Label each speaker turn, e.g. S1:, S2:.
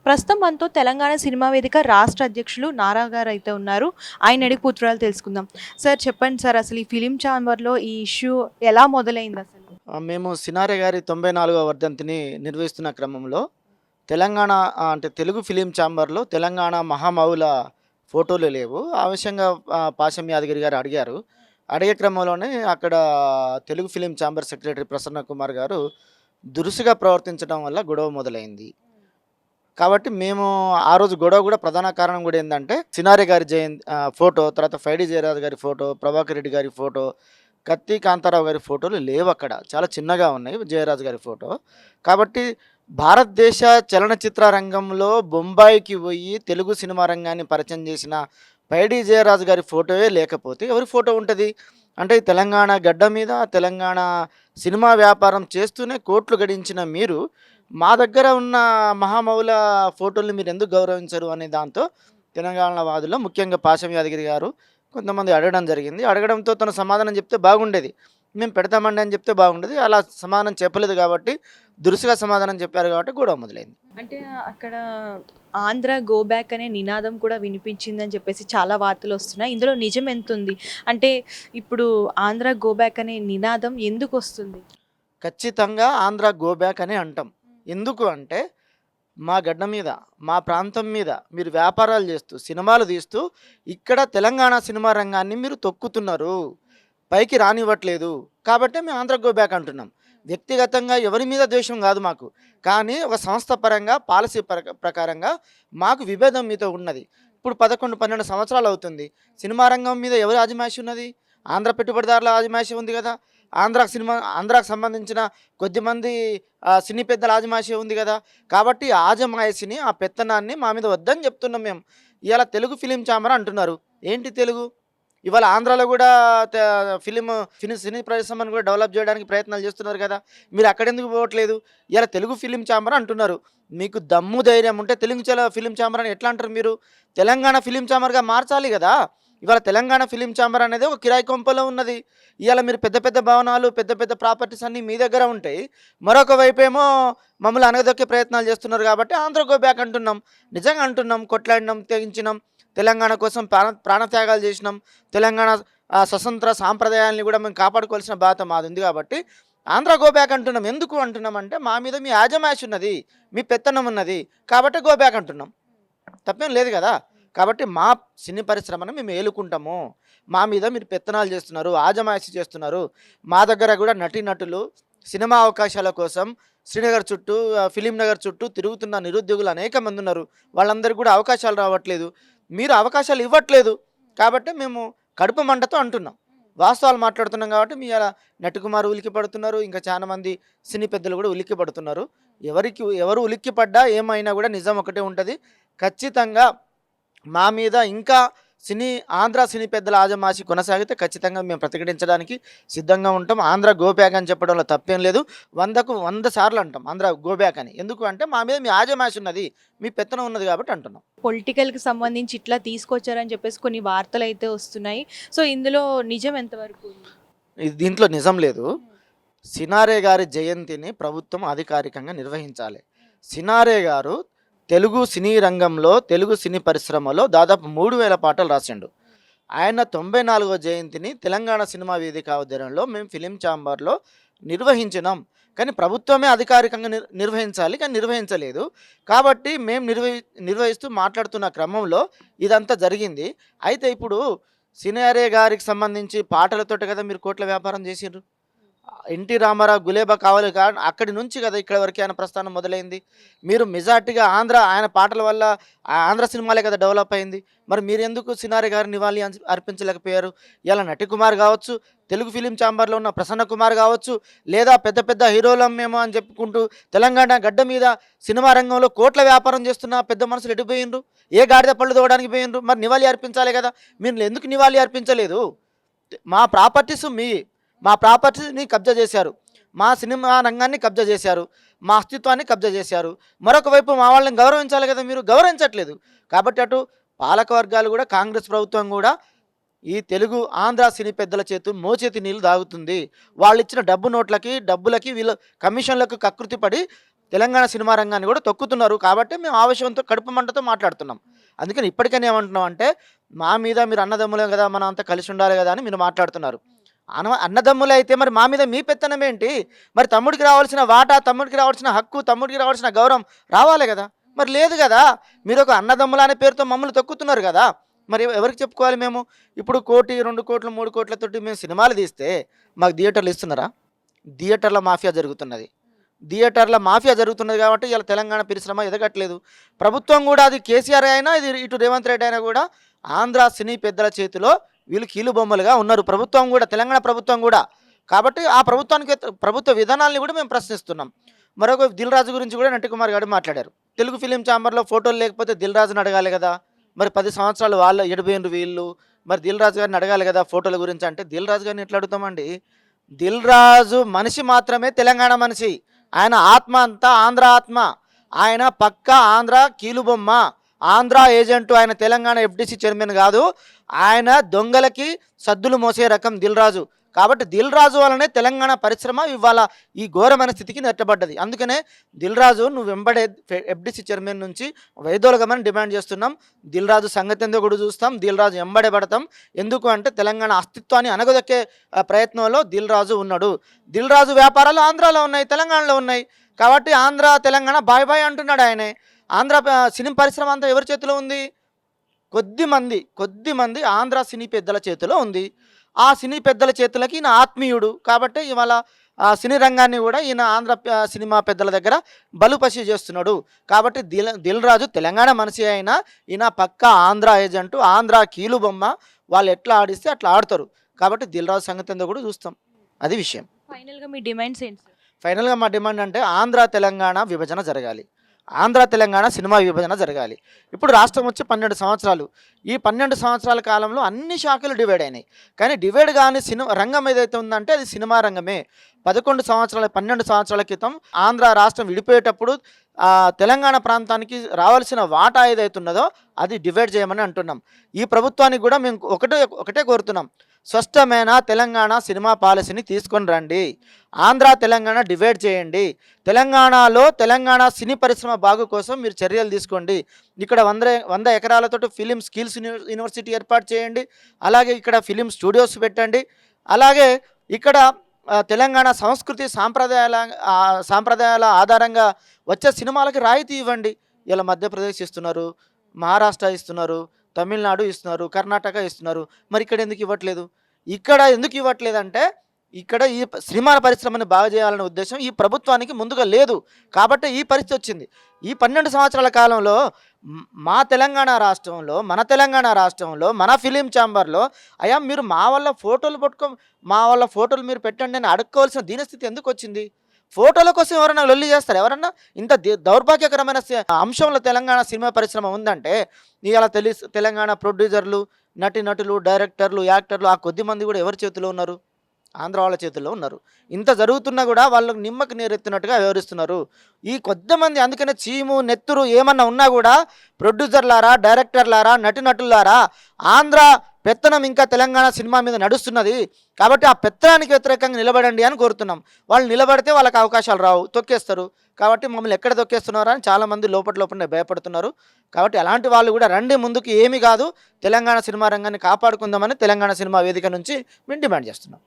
S1: ప్రస్తుతం మనతో తెలంగాణ సినిమా వేదిక రాష్ట్ర అధ్యక్షులు నారా గారు అయితే ఉన్నారు. ఆయన అడిగి పూర్తురాలు తెలుసుకుందాం. సార్ చెప్పండి సార్, అసలు ఈ ఫిలిం ఛాంబర్‌లో ఈ ఇష్యూ ఎలా మొదలైంది అసలు?
S2: మేము సినారె గారి 94వ వర్ధంతిని నిర్వహిస్తున్న క్రమంలో తెలంగాణ అంటే తెలుగు ఫిలిం ఛాంబర్‌లో తెలంగాణ మహామౌల ఫోటోలు లేవు. ఆ విషయంగా పాశం యాదగిరి గారు అడిగారు. అడిగే క్రమంలోనే అక్కడ Telugu film chamber secretary Prasanna Kumar గారు దురుసుగా ప్రవర్తించడం వల్ల గొడవ మొదలైంది. కాబట్టి మేము ఆ రోజు గొడవ కూడా ప్రధాన కారణం కూడా ఏందంటే సినారె గారి ఫోటో, తర్వాత ఫైడి జయరాజ్ గారి ఫోటో, ప్రభాకర్ రెడ్డి గారి ఫోటో, కత్తి కాంతారావు గారి ఫోటోలు లేవక్కడ. చాలా చిన్నగా ఉన్నాయి జయరాజ్ గారి ఫోటో. కాబట్టి భారతదేశ చలనచిత్ర రంగంలో బొంబాయికి పోయి తెలుగు సినిమా రంగాన్ని పరిచయం చేసిన పైడి జయరాజు గారి ఫోటోయే లేకపోతే ఎవరి ఫోటో ఉంటుంది? అంటే ఈ తెలంగాణ గడ్డ మీద తెలంగాణ సినిమా వ్యాపారం చేస్తూనే కోట్లు గడించిన మీరు మా దగ్గర ఉన్న మహామౌల ఫోటోల్ని మీరు ఎందుకు గౌరవించరు అనే దాంతో తెలంగాణ వాదుల్లో ముఖ్యంగా పాశం యాదగిరి గారు కొంతమంది అడగడం జరిగింది. అడగడంతో తను సమాధానం చెప్తే బాగుండేది. మేము పెడతామండి అని చెప్తే బాగుండేది. అలా సమాధానం చెప్పలేదు కాబట్టి, దురుసుగా సమాధానం చెప్పారు కాబట్టి గొడవ మొదలైంది.
S1: అంటే అక్కడ ఆంధ్ర గో బ్యాక్ అనే నినాదం కూడా వినిపించిందని చెప్పేసి చాలా వార్తలొస్తున్నాయి. ఇందులో నిజం ఎంతుంది? అంటే ఇప్పుడు ఆంధ్ర గో బ్యాక్ అనే నినాదం ఎందుకొస్తుంది?
S2: ఖచ్చితంగా ఆంధ్ర గో బ్యాక్ అని అంటాం. ఎందుకు అంటే మా గడ్డ మీద, మా ప్రాంతం మీద మీరు వ్యాపారాలు చేస్తూ, సినిమాలు తీస్తూ ఇక్కడ తెలంగాణ సినిమా రంగాన్ని మీరు తొక్కుతున్నారు. పైకి రానివ్వట్లేదు. కాబట్టే మేము ఆంధ్ర గో బ్యాక్ అంటున్నాం. వ్యక్తిగతంగా ఎవరి మీద ద్వేషం కాదు మాకు. కానీ ఒక సంస్థ పరంగా, పాలసీ ప్రకారంగా మాకు విభేదం మీతో ఉన్నది. ఇప్పుడు 11, 12 సంవత్సరాలు అవుతుంది. సినిమా రంగం మీద ఎవరి ఆజమాయిషి ఉన్నది? ఆంధ్ర పెట్టుబడిదారుల ఆజమాయిషి ఉంది కదా. ఆంధ్రాకు సంబంధించిన కొద్దిమంది సినీ పెద్దల ఆజమాయిషి ఉంది కదా. కాబట్టి ఆజమాయిషిని, ఆ పెత్తనాన్ని మా మీద వద్దని చెప్తున్నాం మేము. ఇవాళ తెలుగు ఫిలిం ఛాంబర్ అంటున్నారు. ఏంటి తెలుగు? ఇవాళ ఆంధ్రాలో కూడా సినీ పరిశ్రమను కూడా డెవలప్ చేయడానికి ప్రయత్నాలు చేస్తున్నారు కదా. మీరు అక్కడెందుకు పోవట్లేదు? ఇలా తెలుగు ఫిలిం ఛాంబర్ అంటున్నారు. మీకు దమ్ము ధైర్యం ఉంటే తెలుగు ఫిలిం ఛాంబర్ అని ఎట్లా అంటారు మీరు? తెలంగాణ ఫిలిం ఛాంబర్గా మార్చాలి కదా. ఇవాళ తెలంగాణ ఫిలిం ఛాంబర్ అనేది ఒక కిరాయి కొంపలో ఉన్నది. ఇవాళ మీరు పెద్ద పెద్ద భవనాలు, పెద్ద పెద్ద ప్రాపర్టీస్ అన్నీ మీ దగ్గర ఉంటాయి. మరొక వైపు ఏమో మమ్మల్ని అనగదొక్కే ప్రయత్నాలు చేస్తున్నారు కాబట్టి ఆంధ్ర గో బ్యాక్ అంటున్నాం. నిజంగా అంటున్నాం, కొట్లాడినాం, తెగించినాం, తెలంగాణ కోసం ప్రాణత్యాగాలు చేసినాం. తెలంగాణ స్వతంత్ర సాంప్రదాయాల్ని కూడా మేము కాపాడుకోవాల్సిన బాధ్యత మాది ఉంది కాబట్టి ఆంధ్ర గో బ్యాక్ అంటున్నాం. ఎందుకు అంటున్నాం అంటే మా మీద మీ యాజమాష్ ఉన్నది, మీ పెత్తనం ఉన్నది కాబట్టి గో బ్యాక్ అంటున్నాం. తప్పేం లేదు కదా. కాబట్టి మా సినీ పరిశ్రమను మేము ఏలుకుంటాము. మా మీద మీరు పెత్తనాలు చేస్తున్నారు, ఆజమాయిషి చేస్తున్నారు. మా దగ్గర కూడా నటీనటులు సినిమా అవకాశాల కోసం శ్రీనగర్ చుట్టూ, ఫిలిం నగర్ చుట్టూ తిరుగుతున్న నిరుద్యోగులు అనేక మంది ఉన్నారు. వాళ్ళందరికీ కూడా అవకాశాలు రావట్లేదు. మీరు అవకాశాలు ఇవ్వట్లేదు కాబట్టి మేము కడుపు మంటతో అంటున్నాం. వాస్తవాలు మాట్లాడుతున్నాం కాబట్టి మీ అలా నటికుమారు ఉలిక్కి పడుతున్నారు. ఇంకా చాలామంది సినీ పెద్దలు కూడా ఉలిక్కి పడుతున్నారు. ఎవరు ఉలిక్కి పడ్డా ఏమైనా కూడా నిజం ఒకటే ఉంటుంది. ఖచ్చితంగా మా మీద ఇంకా ఆంధ్ర సినీ పెద్దల ఆజమాషి కొనసాగితే ఖచ్చితంగా మేము ప్రతిఘటించడానికి సిద్ధంగా ఉంటాం. ఆంధ్ర గోబ్యాక్ అని చెప్పడంలో తప్పేం లేదు. 100కు 100 సార్లు అంటాం ఆంధ్ర గోబ్యాక్ అని. ఎందుకు అంటే మా మీద మీ ఆజమాషి ఉన్నది, మీ పెత్తనం ఉన్నది కాబట్టి అంటున్నాం.
S1: పొలిటికల్‌కి సంబంధించి ఇట్లా తీసుకొచ్చారని చెప్పేసి కొన్ని వార్తలైతే వస్తున్నాయి. సో ఇందులో నిజం ఎంతవరకు ఉంది?
S2: దీంట్లో నిజం లేదు. సినారె గారి జయంతిని ప్రభుత్వం అధికారికంగా నిర్వహించాలి. సినారె గారు తెలుగు సినీ రంగంలో, తెలుగు సినీ పరిశ్రమలో దాదాపు 3000 పాటలు రాసిండు. ఆయన 94వ జయంతిని తెలంగాణ సినిమా వేదిక ఆధ్వర్యంలో మేము ఫిలిం ఛాంబర్లో నిర్వహించినాం. కానీ ప్రభుత్వమే అధికారికంగా నిర్వహించాలి, కానీ నిర్వహించలేదు. కాబట్టి మేము నిర్వహిస్తూ మాట్లాడుతున్న క్రమంలో ఇదంతా జరిగింది. అయితే ఇప్పుడు సినారె గారికి సంబంధించి పాటలతోటి కదా మీరు కోట్ల వ్యాపారం చేసిండ్రు. ఎన్టీ రామారావు గులేబా కావాలి అక్కడి నుంచి కదా ఇక్కడ వరకు ఆయన ప్రస్థానం మొదలైంది. మీరు మెజార్టీగా ఆయన పాటల వల్ల ఆంధ్ర సినిమాలే కదా డెవలప్ అయింది. మరి మీరు ఎందుకు సినారె గారి నివాళి అర్పించలేకపోయారు? ఇలా నటికుమార్ కావచ్చు, తెలుగు ఫిలిం ఛాంబర్లో ఉన్న ప్రసన్న కుమార్ కావచ్చు, లేదా పెద్ద పెద్ద హీరోలం మేము అని చెప్పుకుంటూ తెలంగాణ గడ్డ మీద సినిమా రంగంలో కోట్ల వ్యాపారం చేస్తున్న పెద్ద మనుషులు ఎటుపోయిండ్రు? ఏ గాడిద పళ్ళు తోవడానికి పోయిండ్రు? మరి నివాళి అర్పించాలి కదా. మీరు ఎందుకు నివాళి అర్పించలేదు? మా ప్రాపర్టీని కబ్జా చేశారు, మా సినిమా రంగాన్ని కబ్జా చేశారు, మా అస్తిత్వాన్ని కబ్జా చేశారు. మరొక వైపు మా వాళ్ళని గౌరవించాలి కదా, మీరు గౌరవించట్లేదు. కాబట్టి అటు పాలక వర్గాలు కూడా, కాంగ్రెస్ ప్రభుత్వం కూడా ఈ తెలుగు ఆంధ్ర సినీ పెద్దల మోచేతి నీళ్ళు తాగుతుంది. వాళ్ళు ఇచ్చిన డబ్బులకి వీళ్ళ కమిషన్లకు కకృతి పడి తెలంగాణ సినిమా రంగాన్ని కూడా తొక్కుతున్నారు. కాబట్టి మేము ఆవేశంతో కడుపు మంటతో మాట్లాడుతున్నాం. అందుకని ఇప్పటికైనా ఏమంటున్నాం అంటే, మా మీద మీరు అన్నదమ్ములే కదా, మనం అంతా కలిసి ఉండాలి కదా అని మీరు మాట్లాడుతున్నారు. అన్నదమ్ములే అయితే మరి మా మీద మీ పెత్తనం ఏంటి? మరి తమ్ముడికి రావాల్సిన వాటా, తమ్ముడికి రావాల్సిన హక్కు, తమ్ముడికి రావాల్సిన గౌరవం రావాలి కదా! మరి లేదు కదా! మీరు ఒక అన్నదమ్ముల అనే పేరుతో మమ్మల్ని తొక్కుతున్నారు కదా! మరి ఎవరికి చెప్పుకోవాలి మేము? ఇప్పుడు 1,00,00,000, 2,00,00,000, 3,00,00,000తోటి మేము సినిమాలు తీస్తే మాకు థియేటర్లు ఇస్తున్నారా? థియేటర్ల మాఫియా జరుగుతున్నది. థియేటర్ల మాఫియా జరుగుతున్నది కాబట్టి ఇలా తెలంగాణ పరిశ్రమ ఎదగట్లేదు. ప్రభుత్వం కూడా, అది కేసీఆర్ అయినా, ఇది ఇటు రేవంత్ రెడ్డి అయినా కూడా ఆంధ్ర సినీ పెద్దల చేతిలో వీళ్ళు కీలుబొమ్మలుగా ఉన్నారు. ప్రభుత్వం కూడా, తెలంగాణ ప్రభుత్వం కూడా. కాబట్టి ఆ ప్రభుత్వ విధానాల్ని కూడా మేము ప్రశ్నిస్తున్నాం. మరొక దిల్ రాజు గురించి కూడా నటికుమార్ గారు మాట్లాడారు. తెలుగు ఫిలిం ఛాంబర్లో ఫోటోలు లేకపోతే దిల్ రాజుని అడగాలి కదా! మరి 10 సంవత్సరాలు వాళ్ళ ఎడిపోయినరు వీళ్ళు. మరి దిల్ రాజు గారిని అడగాలి కదా ఫోటోల గురించి. అంటే దిల్ రాజు గారిని ఎట్లా అడుగుతామండి? దిల్ రాజు మనిషి మాత్రమే, తెలంగాణ మనిషి. ఆయన ఆత్మ అంతా ఆంధ్ర ఆత్మ. ఆయన పక్కా ఆంధ్ర కీలుబొమ్మ, ఆంధ్ర ఏజెంటు. ఆయన తెలంగాణ ఎఫ్డిసి చైర్మన్ కాదు. ఆయన దొంగలకి సద్దులు మోసే రకం దిల్ రాజు. కాబట్టి దిల్ రాజు వల్లనే తెలంగాణ పరిశ్రమ ఇవాళ ఈ ఘోరమైన స్థితికి నెట్టబడ్డది. అందుకనే దిల్ రాజు, నువ్వు వెంబడే ఎఫ్డిసి చైర్మన్ నుంచి వైదొలగమని డిమాండ్ చేస్తున్నాం. దిల్ రాజు సంగతి ఎందుకు కూడా చూస్తాం, దిల్ రాజు వెంబడే పడతాం. ఎందుకు అంటే తెలంగాణ అస్తిత్వాన్ని అనగదొక్కే ప్రయత్నంలో దిల్ రాజు ఉన్నాడు. దిల్ రాజు వ్యాపారాలు ఆంధ్రాలో ఉన్నాయి, తెలంగాణలో ఉన్నాయి. కాబట్టి ఆంధ్ర తెలంగాణ బాయ్ బాయ్ అంటున్నాడు ఆయనే. ఆంధ్ర సినిమా పరిశ్రమ అంతా ఎవరి చేతిలో ఉంది? కొద్దిమంది ఆంధ్ర సినీ పెద్దల చేతిలో ఉంది. ఆ సినీ పెద్దల చేతులకి ఈయన ఆత్మీయుడు. కాబట్టి ఇవాళ సినీ రంగాన్ని కూడా ఈయన ఆంధ్ర సినిమా పెద్దల దగ్గర బలుపసి చేస్తున్నాడు. కాబట్టి దిల్ రాజు తెలంగాణ మనిషి అయినా ఈయన పక్కా ఆంధ్ర ఏజెంటు, ఆంధ్ర కీలుబొమ్మ. వాళ్ళు ఎట్లా ఆడిస్తే అట్లా ఆడతారు. కాబట్టి దిల్ రాజు సంగతి ఏందో కూడా చూస్తాం. అది విషయం.
S1: ఫైనల్గా మీ డిమాండ్స్ ఏంటి సార్?
S2: ఫైనల్గా మా డిమాండ్ అంటే ఆంధ్ర తెలంగాణ విభజన జరగాలి. ఆంధ్ర తెలంగాణ సినిమా విభజన జరగాలి. ఇప్పుడు రాష్ట్రం వచ్చి 12 సంవత్సరాలు. ఈ 12 సంవత్సరాల కాలంలో అన్ని శాఖలు డివైడ్ అయినాయి. కానీ డివైడ్ కాని రంగం ఏదైతే ఉందంటే అది సినిమా రంగమే. 12 సంవత్సరాల క్రితం ఆంధ్ర రాష్ట్రం విడిపోయేటప్పుడు తెలంగాణ ప్రాంతానికి రావాల్సిన వాటా ఏదైతే ఉన్నదో అది డివైడ్ చేయమని అంటున్నాం. ఈ ప్రభుత్వానికి కూడా మేము ఒకటే కోరుతున్నాం. స్పష్టమైన తెలంగాణ సినిమా పాలసీని తీసుకొని రండి. ఆంధ్ర తెలంగాణ డివైడ్ చేయండి. తెలంగాణలో తెలంగాణ సినీ పరిశ్రమ బాగు కోసం మీరు చర్యలు తీసుకోండి. ఇక్కడ 100 ఎకరాలతో ఫిలిం స్కిల్స్ యూనివర్సిటీ ఏర్పాటు చేయండి. అలాగే ఇక్కడ ఫిలిం స్టూడియోస్ పెట్టండి. అలాగే ఇక్కడ తెలంగాణ సంస్కృతి సాంప్రదాయాల ఆధారంగా వచ్చే సినిమాలకి రాయితీ ఇవ్వండి. ఇలా మధ్యప్రదేశ్ ఇస్తున్నారు, మహారాష్ట్ర ఇస్తున్నారు, తమిళనాడు ఇస్తున్నారు, కర్ణాటక ఇస్తున్నారు. మరి ఇక్కడ ఎందుకు ఇవ్వట్లేదు? ఇక్కడ ఎందుకు ఇవ్వట్లేదంటే ఇక్కడ ఈ సినిమా పరిశ్రమని బాగు చేయాలనే ఉద్దేశం ఈ ప్రభుత్వానికి ముందుగా లేదు. కాబట్టి ఈ పరిస్థితి వచ్చింది. ఈ 12 సంవత్సరాల కాలంలో మన తెలంగాణ రాష్ట్రంలో మన ఫిలిం ఛాంబర్లో అయ్యా మీరు మా వాళ్ళ ఫోటోలు మీరు పెట్టండి అని అడుక్కోవాల్సిన దీనస్థితి ఎందుకు వచ్చింది? ఫోటోల కోసం ఎవరైనా లొల్లి చేస్తారు? ఎవరన్నా ఇంత దౌర్భాగ్యకరమైన అంశంలో తెలంగాణ సినిమా పరిశ్రమ ఉందంటే ఇవాళ తెలంగాణ ప్రొడ్యూసర్లు, నటులు, డైరెక్టర్లు, యాక్టర్లు ఆ కొద్ది మంది కూడా ఎవరి చేతిలో ఉన్నారు? ఆంధ్ర వాళ్ళ చేతుల్లో ఉన్నారు. ఇంత జరుగుతున్నా కూడా వాళ్ళకు నిమ్మకు నీరెత్తినట్టుగా వ్యవహరిస్తున్నారు ఈ కొద్దిమంది. అందుకనే చీము నెత్తురు ఏమన్నా ఉన్నా కూడా ప్రొడ్యూసర్లారా, డైరెక్టర్లారా, నటులారా, ఆంధ్ర పెత్తనం ఇంకా తెలంగాణ సినిమా మీద నడుస్తున్నది. కాబట్టి ఆ పెత్తనానికి వ్యతిరేకంగా నిలబడండి అని కోరుతున్నాం. వాళ్ళు నిలబడితే వాళ్ళకి అవకాశాలు రావు, తొక్కేస్తారు. కాబట్టి మమ్మల్ని ఎక్కడ తొక్కేస్తున్నారా అని చాలామంది లోపలనే భయపడుతున్నారు. కాబట్టి అలాంటి వాళ్ళు కూడా రండి ముందుకు, ఏమీ కాదు, తెలంగాణ సినిమా రంగాన్ని కాపాడుకుందామని తెలంగాణ సినిమా వేదిక నుంచి మేము డిమాండ్ చేస్తున్నాం.